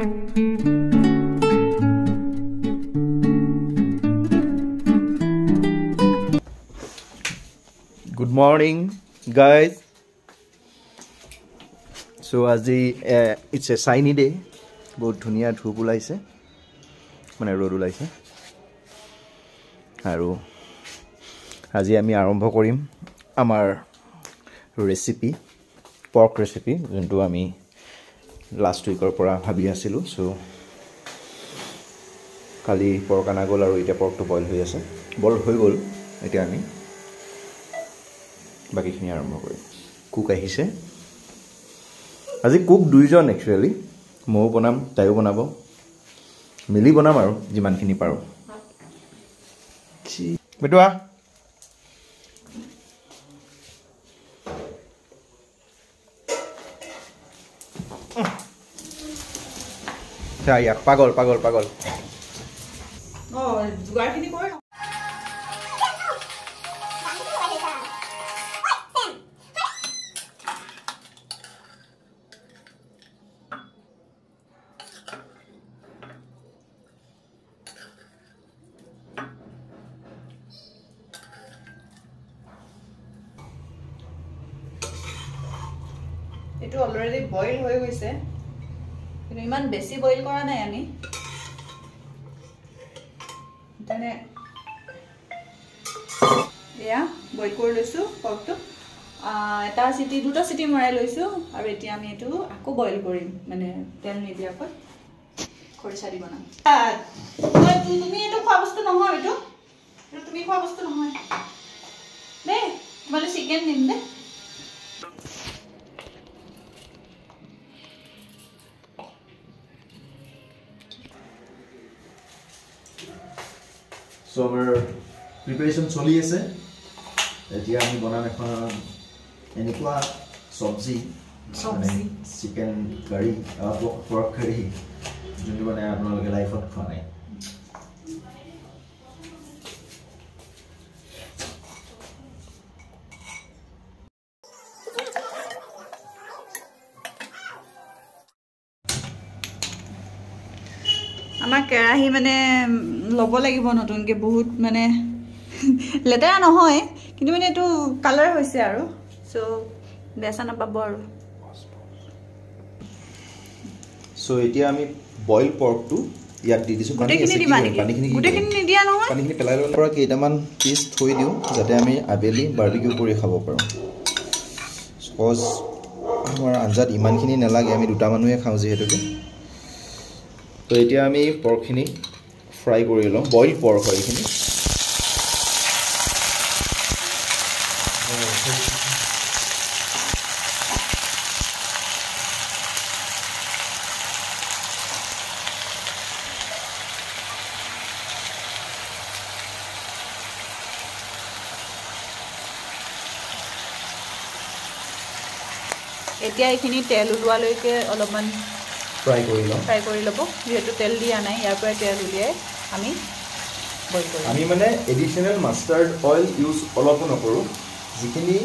Good morning, guys. So it's a sunny day. बहुत धुनिया धूप उलाइছে মানে ৰ'দ উলাইছে আৰু আজি আমি আৰম্ভ কৰিম আমাৰ ৰেচিপি পৰ্ক ৰেচিপি যোনটো আমি লাষ্ট উইকৰ পৰা ভাবি আছিলো সো কালি পৰ্ক আনা গ'ল আৰু এটা পৰ্কটো বইল হৈ আছে বইল হৈ গ'ল এতিয়া আমি বাকিখিনি আৰম্ভ কৰিম কুক আহিছে আজি কুক দুইজন একচুয়ালি মই বনাম তাইও বনাব মিলি বনাম আৰু যিমানখিনি পাৰো বেটুয়া চাইয়া পাগল পাগল পাগল ও জুগাৰখিনি কৰে ন এটো অলরেডি বয়েল হয়ে গৈছে কিন্তু ইমান বেশি বয়েল করা নাই আমি তানে ইয়া বয়েল কৰি লৈছো পকটো এটা সিটি দুটা সিটি মৰাই লৈছো আৰু এতিয়া আমি এটো আকৌ বয়েল কৰিম মানে তেল নিদিয়াকৈ খৰিচা দি বনাম তুমি এটো খোৱা বস্তু নহয় এটো তুমি খোৱা বস্তু নহয় দে মানে চিকেন দিম দে So our preparation choli ase etia ami banam ekhon enikwa sabji chicken curry pork curry juntu bane apnaloge life ot khwa nai আমাৰ কেৰাহী মানে লব লাগিব নতুনকে বহুত মানে লেতেৰা নহয় কিন্তু মানে এটো কালাৰ হৈছে আৰু সো বেছা নাপাব আৰু সো এতিয়া আমি বইল পৰ্কটো ইয়াত দি দিছো পানীখিনি নিদিয়া নহয় পানীখিনি পেলাই লওঁৰ পৰা কেইটামান পিস থৈ দিও যাতে আমি আবেলি বাৰবিকিউ কৰি খাব পাৰো সপোজ আমাৰ আঞ্জাত ইমানখিনি নালাগে আমি দুটা মানুহে খাও যেহেতুকে তো এতিয়া আমি পৰ্কখিনি ফ্ৰাই কৰি লম বইল পৰ্ক হয় এখিনি এতিয়া এখিনি তেল উলোৱালৈকে অলপমান ফ্ৰাই কৰি লব যেহেতু তেল দিয়া নাই ইয়াৰ পৰা তেল উলিয়াই আমি বইল কৰিম আমি মানে এডিশনাল মাষ্টাৰ্ড অইল ইউজ অলপো নকৰো যিখিনি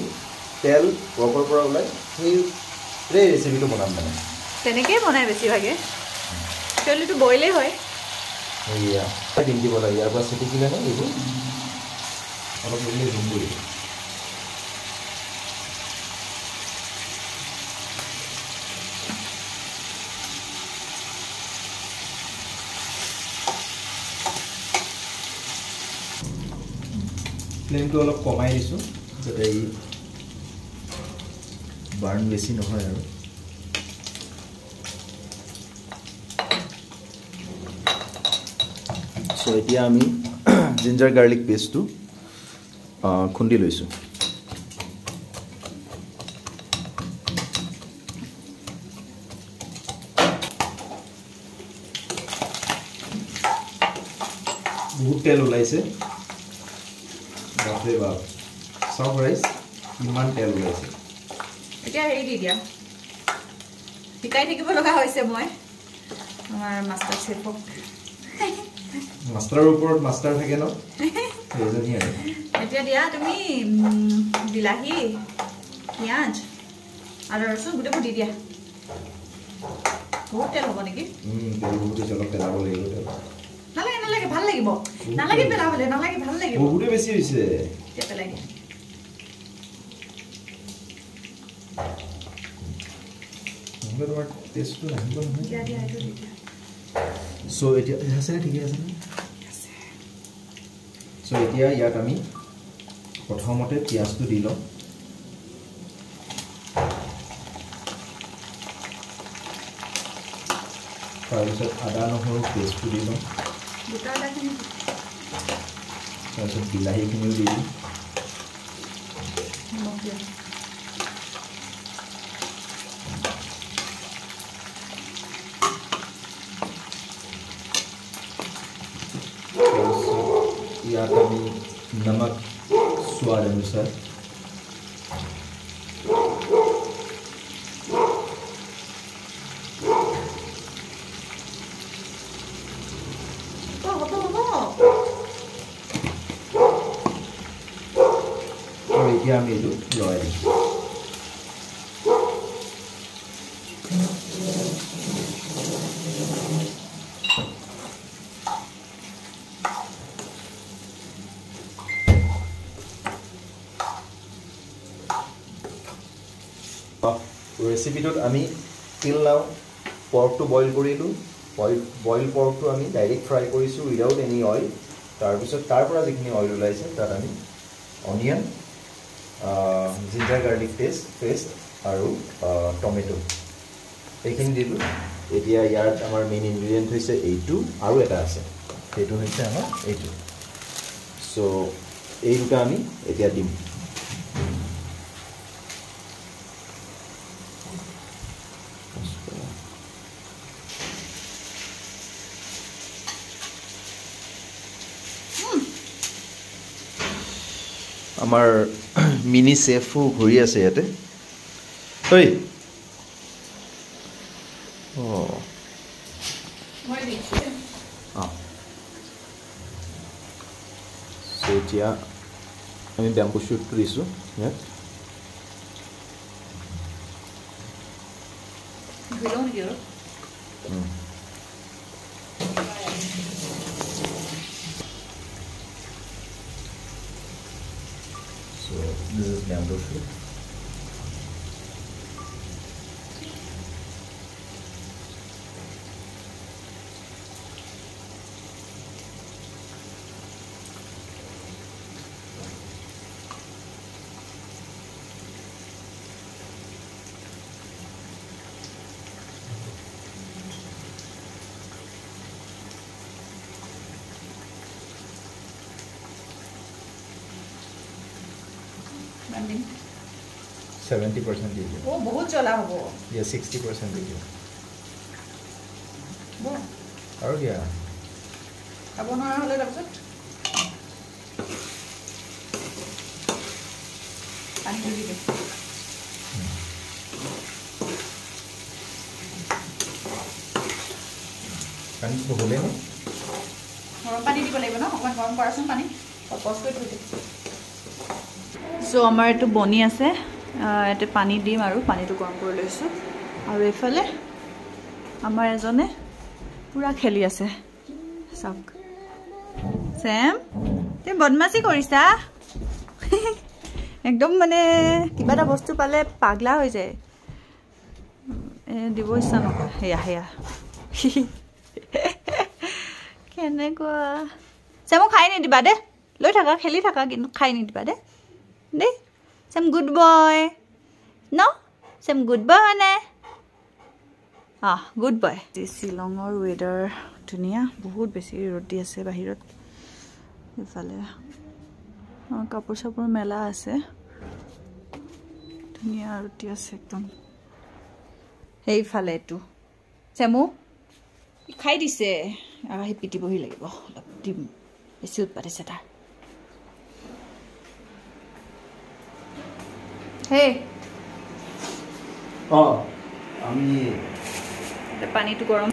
তেল পৰ্কৰ পৰা ওলাই সেই ৰেচিপিটো বনাম মানে তেনেকৈ বনাই বেছি ভাগে তেলটো বইলে হয় এয়া দিম দিব লাগে ইয়াৰ পৰা চিটি কিনে ন এইবোৰ অলপ দিলে দিম বুলি ফ্লেমটো অলপ কমাই দিছো যাতে এই বাৰ্ন বেছি নহয় আৰু সো এতিয়া আমি জিঞ্জাৰ গাৰ্লিক পেষ্টটো খুন্দি লৈছো বহুত তেল ওলাইছে বাপৰে বাপ সব ৰাইস ইমান তেল ওলাইছে এতিয়া হেৰি দি দিয়া শিকাই থাকিব লগা হৈছে মই আমাৰ মাষ্টাৰ চেফক মাষ্টাৰৰ ওপৰত মাষ্টাৰ থাকে ন এজনী আৰু এতিয়া দিয়া তুমি বিলাহী পিঁয়াজ আদা ৰচুন গোটেইবোৰ দি দিয়া বহুত তেল হ'ব নেকি তেল বহুত বেছি অলপ পেলাব লাগিব তেল নালাগে নালাগে ভাল লাগিব নালাগে পেলাবলৈ নালাগে ভাল লাগিব বহুতে বেছি হৈছে এতিয়া পেলাই দিয়া নহ'লে তোমাৰ টেষ্টটো নাহিব নহয় দিয়া দিয়া এইটো দিয়া চ' এতিয়া আছে ঠিকে আছে চ' এতিয়া ইয়াত আমি প্ৰথমতে পিঁয়াজটো দি লওঁ তাৰপিছত আদা নহৰু পেষ্টটো দি লওঁ দুটা আদাখিনি তাৰপিছত বিলাহীখিনিও দি দিওঁ নিমখ দিয়া তাৰপিছত ইয়াত আমি নমক স্বাদ অনুসাৰ আৰু এতিয়া আমি এইটো লৰাই দিম ৰেচিপিটোত আমি তিল নাও পৰ্কটো বইল কৰিলোঁ বইল পৰ্কটো আমি ডাইৰেক্ট ফ্ৰাই কৰিছোঁ উইদাউট এনি অইল তাৰপিছত তাৰ পৰা যিখিনি অইল ওলাইছে তাত আমি অনিয়ন জিঞ্জাৰ গাৰ্লিক পেষ্ট আৰু টমেটো এইখিনি দিলোঁ এতিয়া ইয়াত আমাৰ মেইন ইনগ্ৰিডিয়েণ্ট হৈছে এইটো আৰু এটা আছে সেইটো হৈছে আমাৰ এইটো চ' এই দুটা আমি এতিয়া দিম আমাৰ মিনি চেফো ঘূৰি আছে ইয়াতে ঐ এতিয়া আমি বেম্বু শ্বুটটো দিছোঁ ইয়াত So this is bamboo shoot. Banding. 70% दीजिए वो बहुत चला हो ये 60% दीजिए वो और क्या अब उन्होंने हले रख सकते पानी दीजिए पानी तो बोले ना गरम पानी दी बोले ना अपन गरम करासन पानी और पॉज कर दो सो আমাৰ এটো বনি আছে এতে পানী দিম আৰু পানীটো গৰম কৰি লৈছো আৰু এফালে আমাৰ এজনে পুৰা খেলি আছে সব সেম তে বদমাসি কৰিছা একদম মানে কিবা এটা বস্তু পালে পাগলা হৈ যায় দিব ইচ্ছা নকৰে হেয়া হেয়া কেনেকুৱা সেমো খাই নিদিবা দে লৈ থাকা খেলি থাকা কিন্তু খাই নিদিবা দে দে some good boy no some good boy ne good boy Shillongor weather dhuniya bahut beshi rod di ase bahirat efale kapur sapur mela ase dhuniya rod di ase ekdom ei phale tu semu khai dise he piti bohi lagibo olop dim beshi utpare se tar Hey. আমি পানীটো গৰম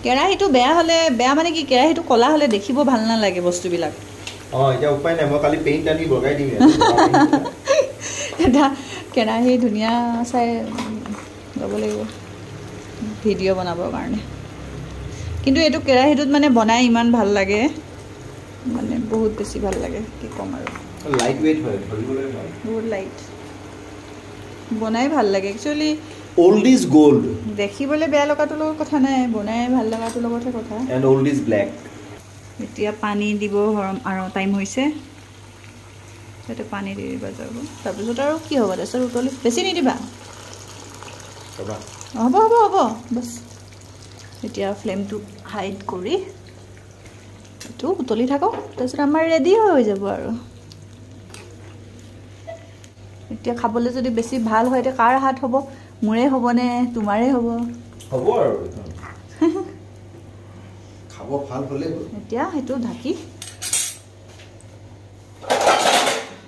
কেৰাহীটো বেয়া হলে বেয়া মানে কি কেৰাহীটো কলা হলে দেখিব ভাল না লাগে বস্তুবিলাক এতিয়া উপায় নাই মই কালি পেইণ্ট আনি বগাই দিম এটা কেৰাহী ধুনীয়া চাই ল'ব লাগিব ভিডিঅ' বনাবৰ কাৰণে কিন্তু এইটো কেৰাহীটোত মানে বনাই ইমান ভাল লাগে মানে বহুত বেছি ভাল লাগে কি ক'ম আৰু লাইট ৱেইট হয় ধৰিবলৈ ভাল বহুত লাইট বনাই ভাল লাগে একচুৱেলি old is gold দেখিবলৈ বেয়া লগাটোৰ লগত কথা নাই বনাই ভাল লগাটোৰ লগতহে কথা and old is black এতিয়া পানী দিব আৰু টাইম হৈছে সেইটো পানী দি দিব যাব তাৰপিছত আৰু কি হ'ব তাৰপিছত উতলি বেছি নিদিবা হ'ব হ'ব হ'ব বছ এতিয়া ফ্লেমটো হাইড কৰি এইটো উতলি থাকক তাৰপিছত আমাৰ ৰেডি হৈ যাব আৰু এতিয়া খাবলৈ যদি বেছি ভাল হয় এতিয়া কাৰ হাত হ'ব মোৰে হ'বনে তোমাৰে হ'ব হ'ব আৰু খাব ভাল হ'লে এতিয়া সেইটো ঢাকি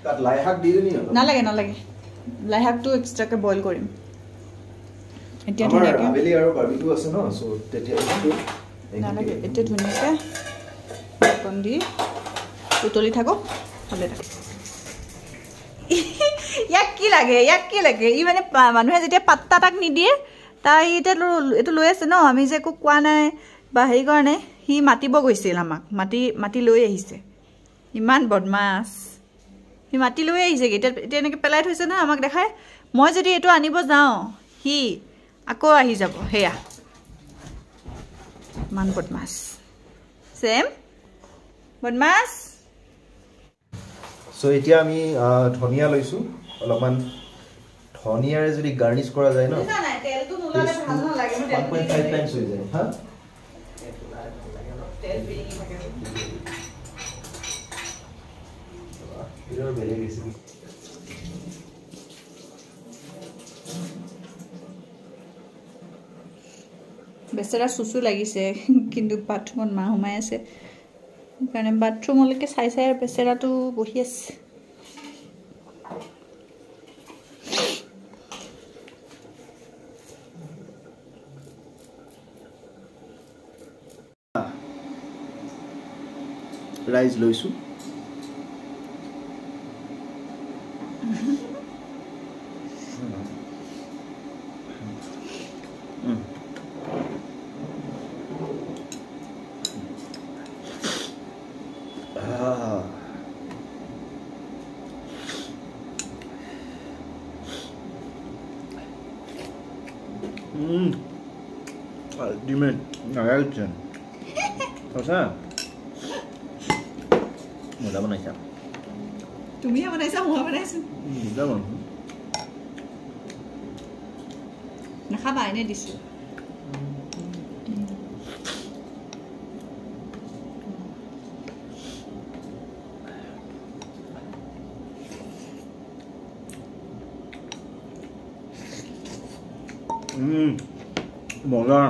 তাত লাই শাক দি দিনি নালাগে নালাগে লাই শাকটো এক্সট্ৰাকে বইল কৰিম এতিয়া আমাৰ ধুনীয়াকৈ আবেলি আৰু বাৰবিকিউ আছে ন সো তেতিয়া নালাগে এতিয়া ধুনীয়াকৈ ঢাকন দি উতলি থাকক ভালে থাকে ইয়াক কি লাগে ই মানে মানুহে যেতিয়া পাত্তা তাক নিদিয়ে তাই এতিয়া এইটো লৈ আছে ন আমি যে একো কোৱা নাই বা হেৰি কৰা নাই সি মাতিব গৈছিল আমাক মাতি লৈ আহিছে ইমান বদমাছ সি মাতি লৈ আহিছে এতিয়া এনেকৈ পেলাই থৈছে নহয় আমাক দেখাই মই যদি এইটো আনিব যাওঁ সি আকৌ আহি যাব সেয়া ইমান বদমাছ চেম বদমাছ সো এতিয়া আমি ধনিয়া লৈছো অলপমান ধনিয়াৰে যদি গাৰ্নিশ কৰা যায় ন তেলটো নোলালে ভাল নালাগে 1.5 টাইমছ হৈ যায় হা তেল বেৰি থাকে এৰ বেলেগ ৰেচিপি বেচেৰা চুচু লাগিছে কিন্তু বাথৰুমত মা সোমাই আছে সেইকাৰণে বাথৰুমলৈকে চাই চাই বেচেৰাটো বহি আছে ৰাইজ লৈছো Ultimate. Nagalutin. Cosa? Mula mo na siya. তুমিহে বনাইছা মই বনাইছো Daman. নাখাবা এনে দিছো Mola.